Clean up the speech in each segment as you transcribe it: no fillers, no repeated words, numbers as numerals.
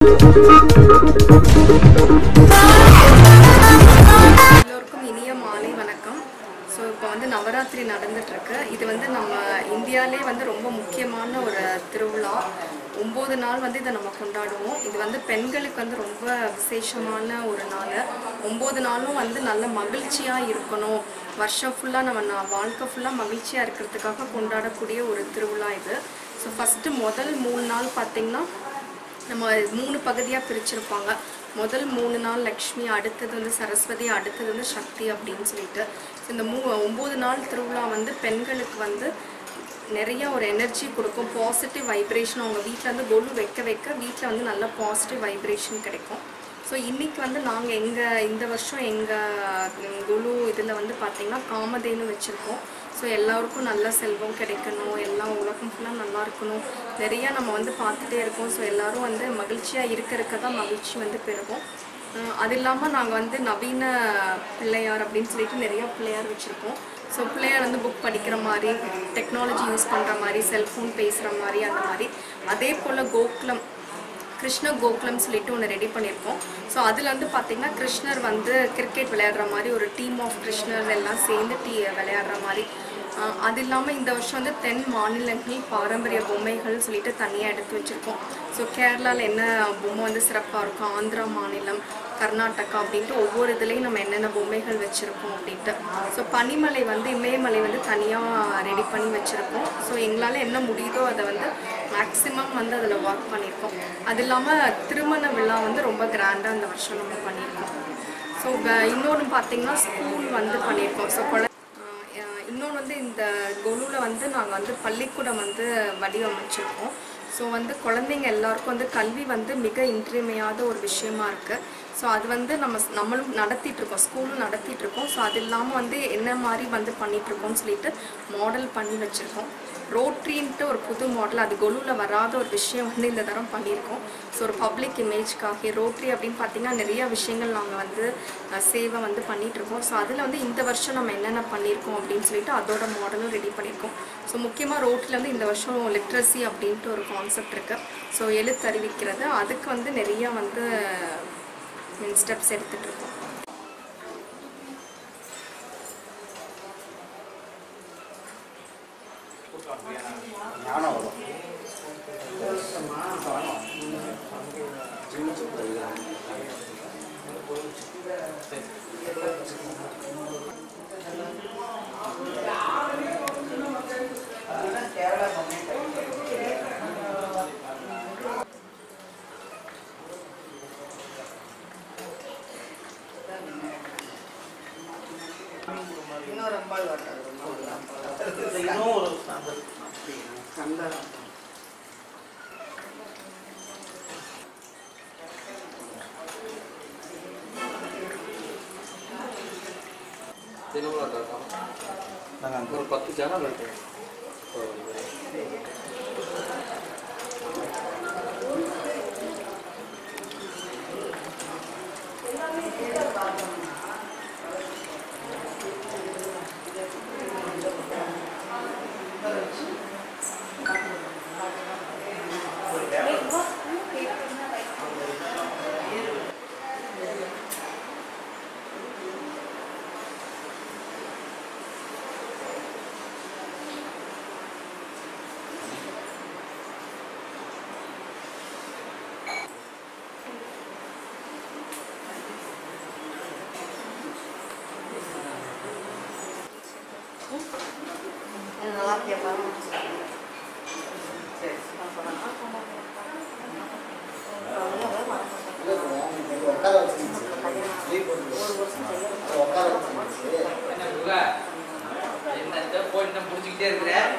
எல்லோருக்கும் இனிய மாலை வணக்கம். ஸோ இப்போ வந்து நவராத்திரி நடந்துட்டுருக்கு. இது வந்து நம்ம இந்தியாவிலே வந்து ரொம்ப முக்கியமான ஒரு திருவிழா. 9 நாள் வந்து இதை நம்ம கொண்டாடுவோம். இது வந்து பெண்களுக்கு வந்து ரொம்ப விசேஷமான ஒரு நாள். 9 நாளும் வந்து நல்ல மகிழ்ச்சியாக இருக்கணும், வருஷம் ஃபுல்லாக நம்ம வாழ்க்கை ஃபுல்லாக மகிழ்ச்சியாக இருக்கிறதுக்காக கொண்டாடக்கூடிய ஒரு திருவிழா இது. ஸோ ஃபஸ்ட்டு முதல் 3 நாள் பார்த்திங்கன்னா நம்ம 3 பகுதியாக பிரிச்சிருப்பாங்க. முதல் 3 நாள் லக்ஷ்மி, அடுத்தது வந்து சரஸ்வதி, அடுத்தது வந்து சக்தி அப்படின்னு சொல்லிட்டு. இந்த 9 நாள் திருவிழா வந்து பெண்களுக்கு வந்து நிறைய ஒரு எனர்ஜி கொடுக்கும், பாசிட்டிவ் வைப்ரேஷன். அவங்க வீட்டில் வந்து கொலு வைக்க வைக்க வீட்டில் வந்து நல்ல பாசிட்டிவ் வைப்ரேஷன் கிடைக்கும். ஸோ இன்றைக்கி வந்து நாங்கள் இந்த வருஷம் எங்கள் குழு இதில் வந்து பார்த்திங்கன்னா காமதேனு வச்சுருக்கோம். ஸோ எல்லாருக்கும் நல்ல செல்வம் கிடைக்கணும், எல்லா உலகம் ஃபுல்லாக நல்லா இருக்கணும், நிறையா நம்ம வந்து பார்த்துட்டே இருக்கோம். ஸோ எல்லோரும் வந்து மகிழ்ச்சியாக இருக்க தான் மகிழ்ச்சி வந்து பெருகும். அது இல்லாமல் நாங்கள் வந்து நவீன பிள்ளையார் அப்படின்னு சொல்லிட்டு நிறையா பிள்ளையார் வச்சுருக்கோம். ஸோ பிள்ளையார் வந்து புக் படிக்கிற மாதிரி, டெக்னாலஜி யூஸ் பண்ணுற மாதிரி, செல்ஃபோன் பேசுகிற மாதிரி, அந்த மாதிரி. அதே போல் கோகுலம், கிருஷ்ண கோகுலம் சொல்லிட்டு ஒன்று ரெடி பண்ணியிருக்கோம். ஸோ அதில் வந்து பார்த்திங்கன்னா கிருஷ்ணர் வந்து கிரிக்கெட் விளையாடுற மாதிரி ஒரு டீம் ஆஃப் கிருஷ்ணர் எல்லாம் சேர்ந்து விளையாடுற மாதிரி. அது இல்லாமல் இந்த வருஷம் வந்து 10 மாநிலங்கள் பாரம்பரிய பொம்மைகள் சொல்லிட்டு தனியாக எடுத்து வச்சுருக்கோம். ஸோ கேரளாவில் என்ன பொம்மை வந்து சிறப்பாக இருக்கும், ஆந்திரா மாநிலம், கர்நாடகா அப்படின்ட்டு ஒவ்வொரு இதுலேயும் நம்ம என்னென்ன பொம்மைகள் வச்சுருக்கோம் அப்படின்ட்டு. ஸோ பனிமலை வந்து இமயமலை வந்து தனியாக ரெடி பண்ணி வச்சுருக்கோம். ஸோ எங்களால் என்ன முடியுதோ அதை வந்து மேக்ஸிமம் வந்து அதில் ஒர்க் பண்ணியிருக்கோம். அது இல்லாமல் திருமண விழா வந்து ரொம்ப கிராண்டாக இந்த வருஷம் நம்ம பண்ணியிருக்கோம். ஸோ இன்னொன்று பார்த்திங்கன்னா ஸ்கூல் வந்து பண்ணியிருக்கோம். ஸோ இன்னொன்று வந்து இந்த கொலுவில் வந்து நாங்கள் வந்து பள்ளிக்கூடம் வந்து வடிவமைச்சிருக்கோம். ஸோ வந்து குழந்தைங்க எல்லாருக்கும் வந்து கல்வி வந்து மிக இன்றியமையாத ஒரு விஷயமா இருக்குது. ஸோ அது வந்து நம்மளும் நடத்திட்டுருக்கோம், ஸ்கூலும் நடத்திட்டுருக்கோம். ஸோ அது இல்லாமல் வந்து என்ன மாதிரி வந்து பண்ணிகிட்ருக்கோம்னு சொல்லிட்டு மாடல் பண்ணி வச்சுருக்கோம். ரோட்ரின்ட்டு ஒரு புது மாடல், அது கொலுவில் வராத ஒரு விஷயம் வந்து இந்த தரம் பண்ணியிருக்கோம். ஸோ ஒரு பப்ளிக் இமேஜ்க்காக ரோட்ரி அப்படின்னு பார்த்திங்கன்னா நிறையா விஷயங்கள் நாங்கள் வந்து சேவை வந்து பண்ணிகிட்ருக்கோம். ஸோ அதில் வந்து இந்த வருஷம் நம்ம என்னென்ன பண்ணியிருக்கோம் அப்படின்னு சொல்லிட்டு அதோட மாடலும் ரெடி பண்ணியிருக்கோம். ஸோ முக்கியமாக ரோட்ரியில் வந்து இந்த வருஷம் லிட்ரஸி அப்படின்ட்டு ஒரு கான்செப்ட் இருக்குது. ஸோ எழுத்தறிவிக்கிறது, அதுக்கு வந்து நிறையா வந்து ஸ்டெப்ஸ் எடுத்துகிட்ருக்கோம். ஞானம் வரும். இன்னொரு அம்பாள் வட்டாது இன்னும் ஒரு சந்தனம் ஒரு 10 ஜனம் இருக்கு. நல்லா கேட்பாங்க. சரி போயிட்டு முடிச்சுக்கிட்டே இருக்கிறேன்.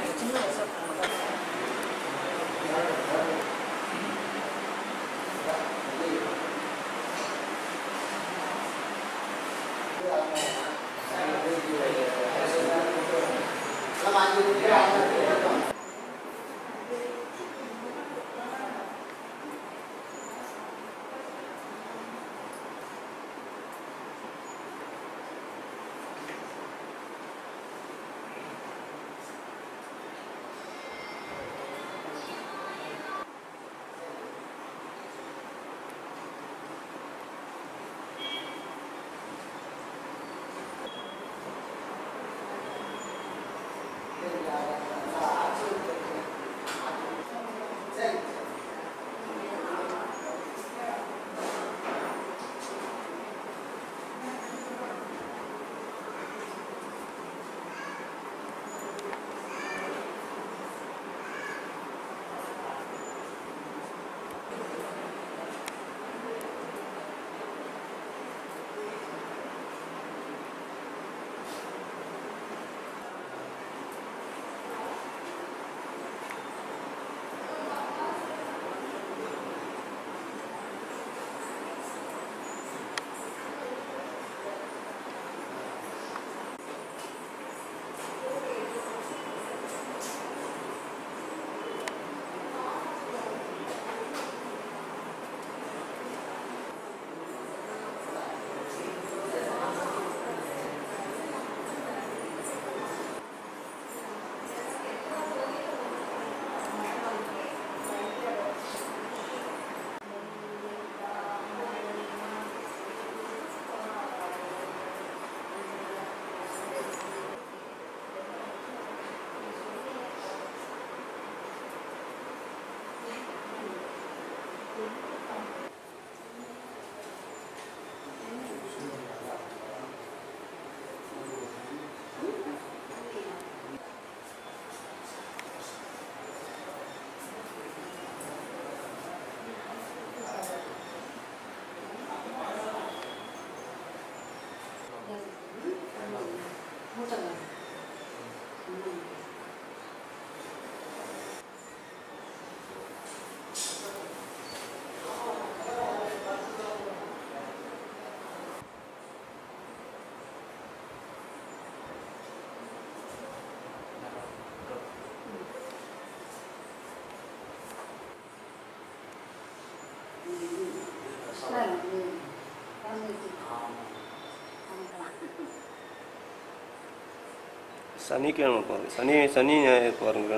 சனிக்கிழமை பாருங்க, சனி ஞாயிறு பாருங்க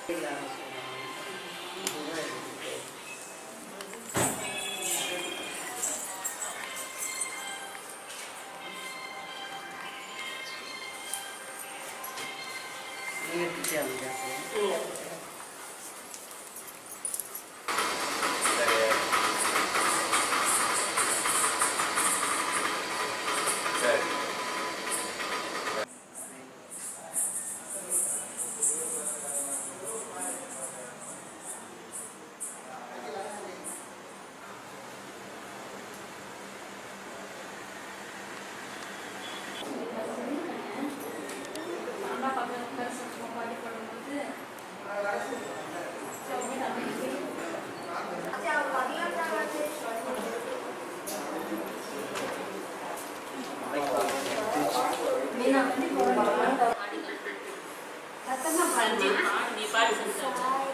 2 நாள். Kata nak banjir, ni pada